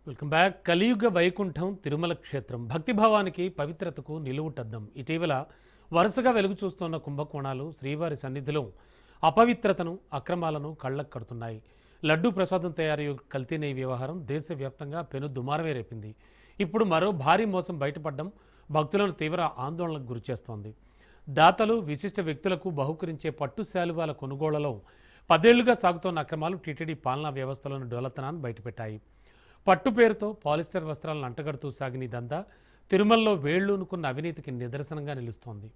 Welcome back. కలియుగ వైకుంఠం తిరుమల క్షేత్రం భక్తిభావానికి పవిత్రతకు నిలువుటద్దం. ఇటీవల వరుసగా వెలుగు చూస్తున్న కుంభకోణాలు శ్రీవారి సన్నిధిలో అపవిత్రతను అక్రమాలను కళ్ళకు కడుతున్నాయి. లడ్డూ ప్రసాదం తయారీ కల్తీ నెయ్యి వ్యవహారం దేశవ్యాప్తంగా పెను దుమారమే రేపింది. ఇప్పుడు మరో భారీ మోసం బయటపడడం భక్తులను తీవ్ర ఆందోళనకు గురిచేస్తోంది. దాతలు విశిష్ట వ్యక్తులకు బహుకరించే పట్టు శాలువాల కొనుగోళ్లలో 10 ఏళ్లుగా సాగుతోన్న అక్రమాలు టీటీడీ పాలనా వ్యవస్థలోని డొలతనాన్ని బయటపెట్టాయి. పట్టు పేరుతో పాలిస్టర్ వస్త్రాలను అంటగడుతూ సాగిన ఇదంతా తిరుమలలో వేళ్లూనుకున్న అవినీతికి నిదర్శనంగా నిలుస్తోంది.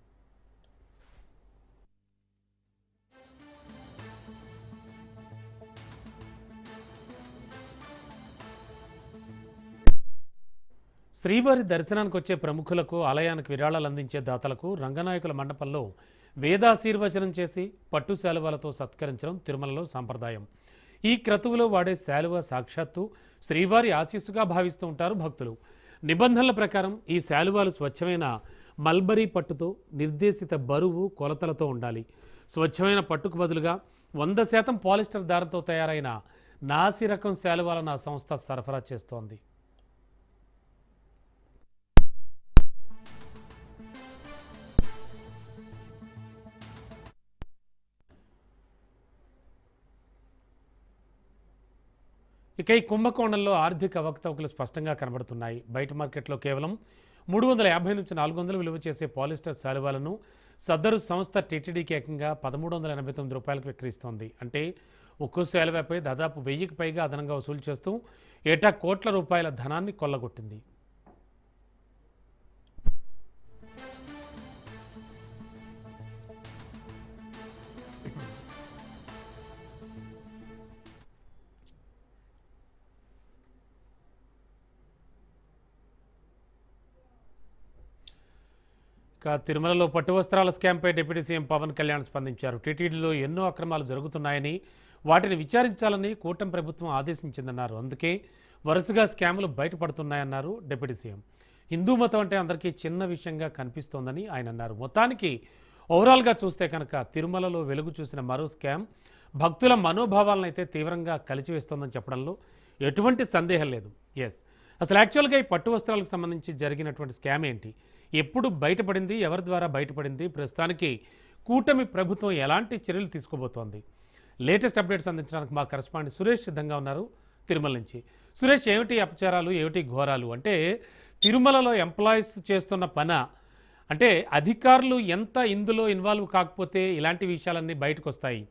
శ్రీవారి దర్శనానికి వచ్చే ప్రముఖులకు, ఆలయానికి విరాళాలు అందించే దాతలకు రంగనాయకుల మండపంలో వేదాశీర్వచనం చేసి పట్టు శాలువాలతో సత్కరించడం తిరుమలలో సాంప్రదాయం. ఈ క్రతువులో వాడే శాలువ సాక్షాత్తు శ్రీవారి ఆశీస్సుగా భావిస్తూ ఉంటారు భక్తులు. నిబంధనల ప్రకారం ఈ శాలువాలు స్వచ్ఛమైన మల్బరీ పట్టుతో నిర్దేశిత బరువు కొలతలతో ఉండాలి. స్వచ్ఛమైన పట్టుకు బదులుగా 100% పాలిస్టర్ దారంతో తయారైన నాసి రకం శాలువాలను ఆ సంస్థ సరఫరా చేస్తోంది. ఇక ఈ కుంభకోణంలో ఆర్థిక అవకతవకలు స్పష్టంగా కనబడుతున్నాయి. బయట మార్కెట్లో కేవలం 350 నుంచి 400 విలువ చేసే పాలిస్టర్ శాలువాలను సదరు సంస్థ టీటీడీకి ఏకంగా 1389 రూపాయలకు విక్రయిస్తోంది. అంటే ఒక్కో శాలువాపై దాదాపు 1000కి పైగా అదనంగా వసూలు చేస్తూ ఏటా కోట్ల రూపాయల ధనాన్ని కొల్లగొట్టింది. తిరుమలలో పట్టు వస్త్రాల స్కామ్పై డిప్యూటీ సీఎం పవన్ కళ్యాణ్ స్పందించారు. టీటీడీలో ఎన్నో అక్రమాలు జరుగుతున్నాయని, వాటిని విచారించాలని కూటమి ప్రభుత్వం ఆదేశించిందన్నారు. అందుకే వరుసగా స్కాములు బయటపడుతున్నాయన్నారు డిప్యూటీ సీఎం. హిందూ మతం అంటే అందరికీ చిన్న విషయంగా కనిపిస్తోందని ఆయన అన్నారు. మొత్తానికి ఓవరాల్గా చూస్తే కనుక తిరుమలలో వెలుగు చూసిన మరో స్కామ్ భక్తుల మనోభావాలను అయితే తీవ్రంగా కలిచివేస్తోందని చెప్పడంలో ఎటువంటి సందేహం లేదు. అసలు యాక్చువల్గా ఈ పట్టు వస్త్రాలకు సంబంధించి జరిగినటువంటి స్కామ్ ఏంటి, ఎప్పుడు బయటపడింది, ఎవరి ద్వారా బయటపడింది, ప్రస్తుతానికి కూటమి ప్రభుత్వం ఎలాంటి చర్యలు తీసుకోబోతోంది? లేటెస్ట్ అప్డేట్స్ అందించడానికి మా కరెస్పాండెంట్ సురేష్ సిద్ధంగా ఉన్నారు తిరుమల నుంచి. సురేష్, ఏమిటి అపచారాలు, ఏమిటి ఘోరాలు? అంటే తిరుమలలో ఎంప్లాయీస్ చేస్తున్న పని, అంటే అధికారులు ఎంత ఇందులో ఇన్వాల్వ్ కాకపోతే ఇలాంటి విషయాలన్నీ బయటకు వస్తాయి.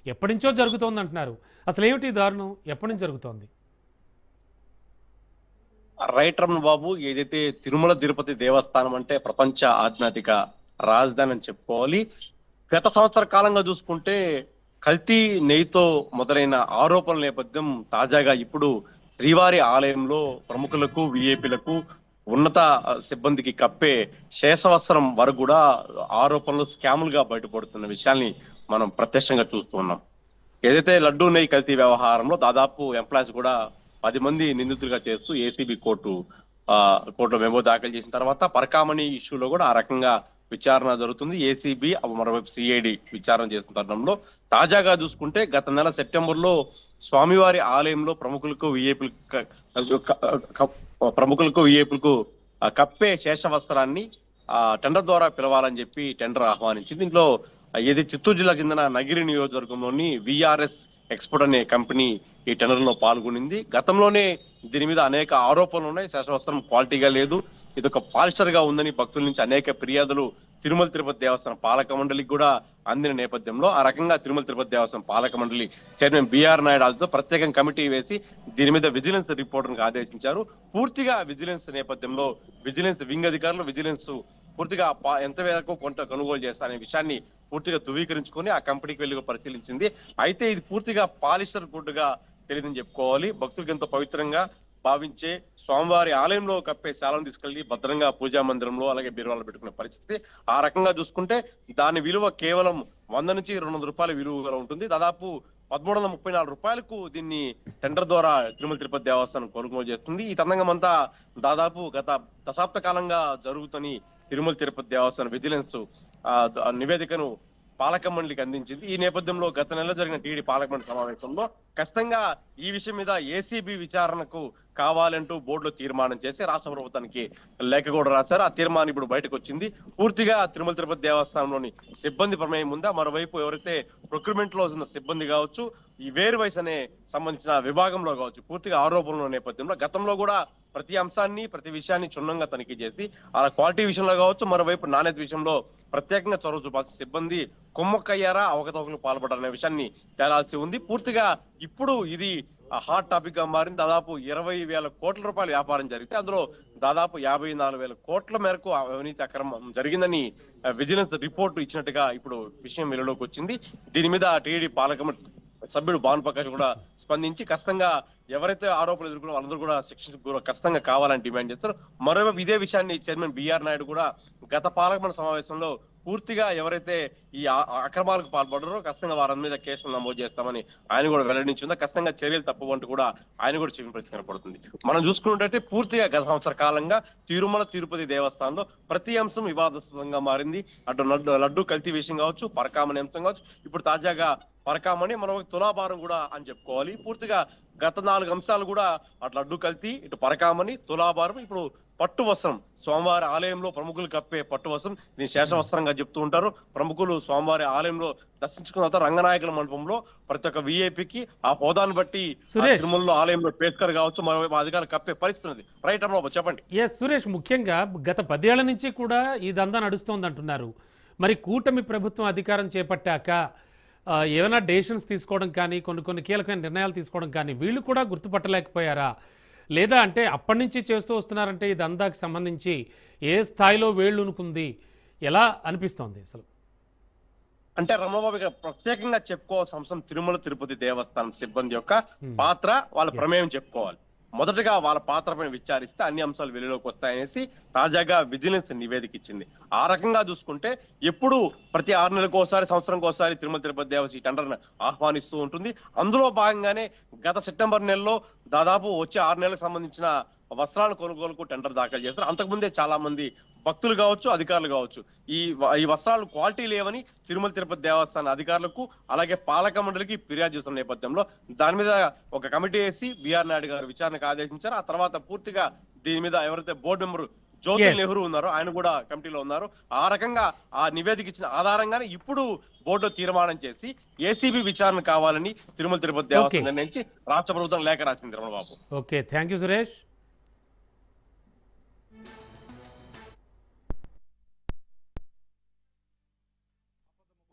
ఎప్పటి నుంచో జరుగుతోంది అంటున్నారు. అసలు ఏమిటి దారుణం, ఎప్పటి నుంచి జరుగుతోంది? రైట్ రమణ బాబు, ఏదైతే తిరుమల తిరుపతి దేవస్థానం అంటే ప్రపంచ ఆధ్యాత్మిక రాజధాని అని చెప్పుకోవాలి. గత సంవత్సర కాలంగా చూసుకుంటే కల్తీ నెయ్యితో మొదలైన ఆరోపణల నేపథ్యం తాజాగా ఇప్పుడు శ్రీవారి ఆలయంలో ప్రముఖులకు, విఐపీలకు, ఉన్నత సిబ్బందికి కప్పే శేషవస్త్రం వరకు కూడా ఆరోపణలు స్కాములుగా బయటపడుతున్న విషయాన్ని మనం ప్రత్యక్షంగా చూస్తూ ఉన్నాం. ఏదైతే లడ్డూ నెయ్యి కల్తీ వ్యవహారంలో దాదాపు ఎంప్లాయీస్ కూడా 10 మంది నిందితులుగా చేస్తూ ఏసీబీ కోర్టులో మెమో దాఖలు చేసిన తర్వాత పరకామణి ఇష్యూలో కూడా ఆ రకంగా విచారణ జరుగుతుంది. ఏసీబీ మరోవైపు సిఐడి విచారణ చేస్తున్న తరుణంలో తాజాగా చూసుకుంటే గత నెల సెప్టెంబర్లో స్వామివారి ఆలయంలో ప్రముఖులకు విఐపీలకు కప్పే శేషవస్త్రాన్ని టెండర్ ద్వారా పిలవాలని చెప్పి టెండర్ ఆహ్వానించింది. దీంట్లో ఏది చిత్తూరు జిల్లాకు చెందిన నగిరి నియోజకవర్గంలోని విఆర్ఎస్ ఎక్స్పోర్ట్ అనే కంపెనీ ఈ టెండర్ లో పాల్గొనింది. గతంలోనే దీని మీద అనేక ఆరోపణలు ఉన్నాయి. శేషవస్త్రం క్వాలిటీగా లేదు, ఇది ఒక పాలిస్టర్ గా ఉందని భక్తుల నుంచి అనేక ఫిర్యాదులు తిరుమల తిరుపతి దేవస్థానం పాలక మండలికి కూడా అందిన నేపథ్యంలో ఆ రకంగా తిరుమల తిరుపతి దేవస్థానం పాలక మండలి చైర్మన్ బిఆర్ నాయుడుతో ప్రత్యేక కమిటీ వేసి దీని మీద విజిలెన్స్ రిపోర్ట్ ఆదేశించారు. పూర్తిగా విజిలెన్స్ నేపథ్యంలో విజిలెన్స్ వింగ్ అధికారులు విజిలెన్స్ పూర్తిగా ఎంత మేరకు కొంత కొనుగోలు చేస్తారనే విషయాన్ని పూర్తిగా ధృవీకరించుకొని ఆ కంపెనీకి వెళ్ళి పరిశీలించింది. అయితే ఇది పూర్తిగా పాలిస్టర్ గుడ్డుగా తెలియదని చెప్పుకోవాలి. భక్తులకు ఎంతో పవిత్రంగా భావించే స్వామివారి ఆలయంలో కప్పే శాలను తీసుకెళ్లి భద్రంగా పూజా మందిరంలో అలాగే బీరువాలో పెట్టుకునే పరిస్థితి. ఆ రకంగా చూసుకుంటే దాని విలువ కేవలం 100 నుంచి 200 రూపాయల విలువ ఉంటుంది. దాదాపు 1334 రూపాయలకు దీన్ని టెండర్ ద్వారా తిరుమల తిరుపతి దేవస్థానం కొనుగోలు చేస్తుంది. ఈ తతంగం అంతా దాదాపు గత దశాబ్ద కాలంగా జరుగుతుని తిరుమల తిరుపతి దేవస్థానం విజిలెన్స్ నివేదికను పాలక మండలికి అందించింది. ఈ నేపథ్యంలో గత నెలలో జరిగిన టీడీ పాలక మండలి సమావేశంలో ఖచ్చితంగా ఈ విషయం మీద ఏసీబీ విచారణకు కావాలంటూ బోర్డులో తీర్మానం చేసి రాష్ట్ర ప్రభుత్వానికి లేఖ కూడా రాశారు. ఆ తీర్మానం ఇప్పుడు బయటకు వచ్చింది. పూర్తిగా తిరుమల తిరుపతి దేవస్థానంలోని సిబ్బంది ప్రమేయం ఉందా, మరోవైపు ఎవరైతే ప్రొక్యూర్మెంట్ లో ఉన్న సిబ్బంది కావచ్చు, ఈ వేరు వయసు అనే సంబంధించిన విభాగంలో కావచ్చు, పూర్తిగా ఆరోపణల నేపథ్యంలో గతంలో కూడా ప్రతి అంశాన్ని ప్రతి విషయాన్ని క్షుణ్ణంగా తనిఖీ చేసి అలా క్వాలిటీ విషయంలో కావచ్చు, మరోవైపు నాణ్యత విషయంలో ప్రత్యేకంగా చొరవ చూపాల్సిన సిబ్బంది కుమ్మక్కయ్యారా, అవకతవకలు పాల్పడారనే విషయాన్ని తేలాల్సి ఉంది. పూర్తిగా ఇప్పుడు ఇది హాట్ టాపిక్ గా మారింది. దాదాపు 20,000 కోట్ల రూపాయల వ్యాపారం జరిగితే అందులో దాదాపు 54,000 కోట్ల మేరకు అవినీతి అక్రమం జరిగిందని విజిలెన్స్ రిపోర్ట్ ఇచ్చినట్టుగా ఇప్పుడు విషయం వెలుగులోకి వచ్చింది. దీని మీద టీడీ పాలక సభ్యుడు భాను ప్రకాష్ కూడా స్పందించి ఖచ్చితంగా ఎవరైతే ఆరోపణలు ఎదుర్కొన్న వాళ్ళందరూ కూడా శిక్ష ఖచ్చితంగా కావాలని డిమాండ్ చేస్తారు. మరోవైపు ఇదే విషయాన్ని చైర్మన్ బిఆర్ నాయుడు కూడా గత పాలకమండలి సమావేశంలో పూర్తిగా ఎవరైతే ఈ అక్రమాలకు పాల్పడారో ఖచ్చితంగా వారి మీద కేసులు నమోదు చేస్తామని ఆయన కూడా వెల్లడించిందో, ఖచ్చితంగా చర్యలు తప్పవంటూ కూడా ఆయన కూడా చెప్పిన పరిస్థితి కనపడుతుంది. మనం చూసుకున్నట్టయితే పూర్తిగా గత సంవత్సర కాలంగా తిరుమల తిరుపతి దేవస్థానంలో ప్రతి అంశం వివాదాస్పదంగా మారింది. అటు లడ్డు కల్తీ విషయం కావచ్చు, పరకామణి అంశం కావచ్చు, ఇప్పుడు తాజాగా పరకామణి మనం తులాభారం కూడా అని చెప్పుకోవాలి. పూర్తిగా గత 4 అంశాలు కూడా అటు లడ్డు కల్తీ, ఇటు పరకామణి, తులాభారం, ఇప్పుడు పట్టు వస్త్రం, స్వామివారి ఆలయంలో ప్రముఖులు కప్పే పట్టు వస్త్రం, దీన్ని శేషవస్త్రంగా చెప్తూ ఉంటారు. ప్రముఖులు స్వామివారి ఆలయంలో దర్శించుకున్న తర్వాత రంగనాయకుల మండపంలో ప్రతి ఒక్క విఐపికి ఆ హోదాను బట్టి తిరుమలలో ఆలయంలో పేస్కర్ కావచ్చు, మరోవైపు అధికారులు కప్పే పరిస్థితి ఉంది. రైట్ అమ్మ, చెప్పండి. సురేష్, ముఖ్యంగా గత 10 ఏళ్ల నుంచి కూడా ఈ దందా నడుస్తోంది అంటున్నారు. మరి కూటమి ప్రభుత్వం అధికారం చేపట్టాక ఏమైనా డెసిషన్స్ తీసుకోవడం కానీ, కొన్ని కీలకమైన నిర్ణయాలు తీసుకోవడం కానీ వీళ్ళు కూడా గుర్తుపట్టలేకపోయారా? లేదా అంటే అప్పటి నుంచి చేస్తూ వస్తున్నారంటే ఈ దందాకి సంబంధించి ఏ స్థాయిలో వేళ్ళునుకుంది, ఎలా అనిపిస్తోంది అసలు? అంటే రమబాబు, ప్రత్యేకంగా చెప్పుకోవాల్సిన అంశం తిరుమల తిరుపతి దేవస్థానం సిబ్బంది యొక్క పాత్ర, వాళ్ళ ప్రమేయం చెప్పుకోవాలి. మొదటగా వాళ్ళ పాత్రపైన విచారిస్తే అన్ని అంశాలు వెలుగులోకి వస్తాయనేసి తాజాగా విజిలెన్స్ నివేదిక ఇచ్చింది. ఆ రకంగా చూసుకుంటే ఎప్పుడు ప్రతి 6 నెలలకు ఒకసారి, సంవత్సరంకి ఒకసారి తిరుమల తిరుపతి దేవస్థానం ఈ టెండర్ను ఆహ్వానిస్తూ ఉంటుంది. అందులో భాగంగానే గత సెప్టెంబర్ నెలలో దాదాపు వచ్చే 6 నెలలకు సంబంధించిన వస్త్రాల కొనుగోలుకు టెండర్ దాఖలు చేస్తారు. అంతకుముందే చాలా మంది భక్తులు కావచ్చు, అధికారులు కావచ్చు, ఈ వస్త్రాలు క్వాలిటీ లేవని తిరుమల తిరుపతి దేవస్థాన అధికారులకు అలాగే పాలక మండలికి ఫిర్యాదు చేస్తున్న నేపథ్యంలో దాని మీద ఒక కమిటీ వేసి బిఆర్ నాయుడు గారు విచారణకు ఆదేశించారు. ఆ తర్వాత పూర్తిగా దీని మీద ఎవరైతే బోర్డు మెంబర్ జ్యోతి నెహ్రూ ఉన్నారో ఆయన కూడా కమిటీలో ఉన్నారు. ఆ రకంగా ఆ నివేదిక ఇచ్చిన ఆధారంగానే ఇప్పుడు బోర్డు తీర్మానం చేసి ఏసీబీ విచారణ కావాలని తిరుమల తిరుపతి దేవస్థానం నిర్ణయించి రాష్ట్ర ప్రభుత్వం లేఖ రాసింది. Ramana Babu, okay, thank you Suresh.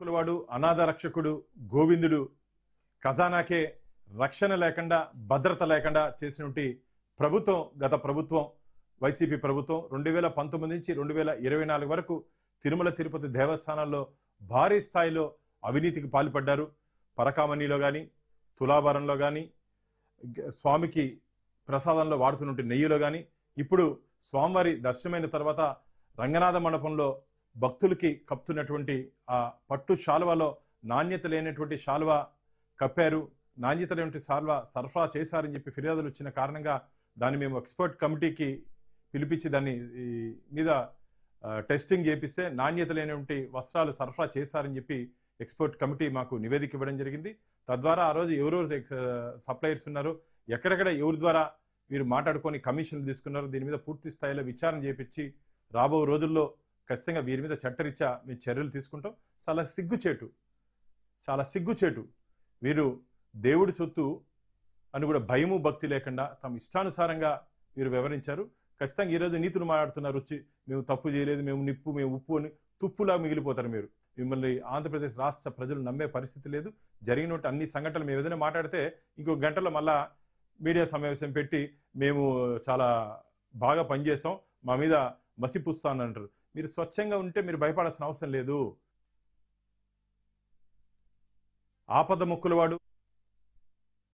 వాడు అనాథ రక్షకుడు గోవిందుడు ఖజానాకే రక్షణ లేకుండా, భద్రత లేకుండా చేసినటువంటి ప్రభుత్వం గత ప్రభుత్వం, వైసీపీ ప్రభుత్వం 2019 నుంచి 2024 వరకు తిరుమల తిరుపతి దేవస్థానాల్లో భారీ స్థాయిలో అవినీతికి పాల్పడ్డారు. పరకామణిలో కానీ, తులాభారంలో కానీ, స్వామికి ప్రసాదంలో వాడుతున్నటువంటి నెయ్యిలో కానీ, ఇప్పుడు స్వామివారి దర్శనమైన తర్వాత రంగనాథ మండపంలో భక్తులకి కప్పుతున్నటువంటి ఆ పట్టు శాలువలో నాణ్యత లేనటువంటి శాలువ కప్పారు, నాణ్యత లేనటువంటి శాలువ సరఫరా చేశారని చెప్పి ఫిర్యాదులు వచ్చిన కారణంగా దాన్ని మేము ఎక్స్పర్ట్ కమిటీకి పిలిపించి దాన్ని మీద టెస్టింగ్ చేపిస్తే నాణ్యత లేనటువంటి వస్త్రాలు సరఫరా చేశారని చెప్పి ఎక్స్పర్ట్ కమిటీ మాకు నివేదిక ఇవ్వడం జరిగింది. తద్వారా ఆ రోజు ఎవరెవరు సప్లయర్స్ ఉన్నారు, ఎక్కడెక్కడ ఎవరి ద్వారా వీరు మాట్లాడుకొని కమిషన్లు తీసుకున్నారు, దీని మీద పూర్తి స్థాయిలో విచారణ చేపించి రాబో రోజుల్లో ఖచ్చితంగా వీరి మీద చట్టరీత్యా మేము చర్యలు తీసుకుంటాం. చాలా సిగ్గుచేటు వీరు దేవుడి సొత్తు అని కూడా భయము భక్తి లేకుండా తమ ఇష్టానుసారంగా వీరు వివరించారు. ఖచ్చితంగా ఈరోజు నీతులు మాట్లాడుతున్నారు, వచ్చి మేము తప్పు చేయలేదు, మేము నిప్పు, మేము ఉప్పు అని తుప్పులా మిగిలిపోతారు. మిమ్మల్ని ఆంధ్రప్రదేశ్ రాష్ట్ర ప్రజలు నమ్మే పరిస్థితి లేదు. జరిగినట్టు అన్ని సంఘటనలు మేము ఏదైనా మాట్లాడితే ఇంకో గంటలో మళ్ళా మీడియా సమావేశం పెట్టి మేము చాలా బాగా పనిచేసాం, మా మీద మసిపుస్తాను అంటారు. మీరు స్వచ్ఛంగా ఉంటే మీరు భయపడాల్సిన అవసరం లేదు. ఆపద మొక్కులవాడు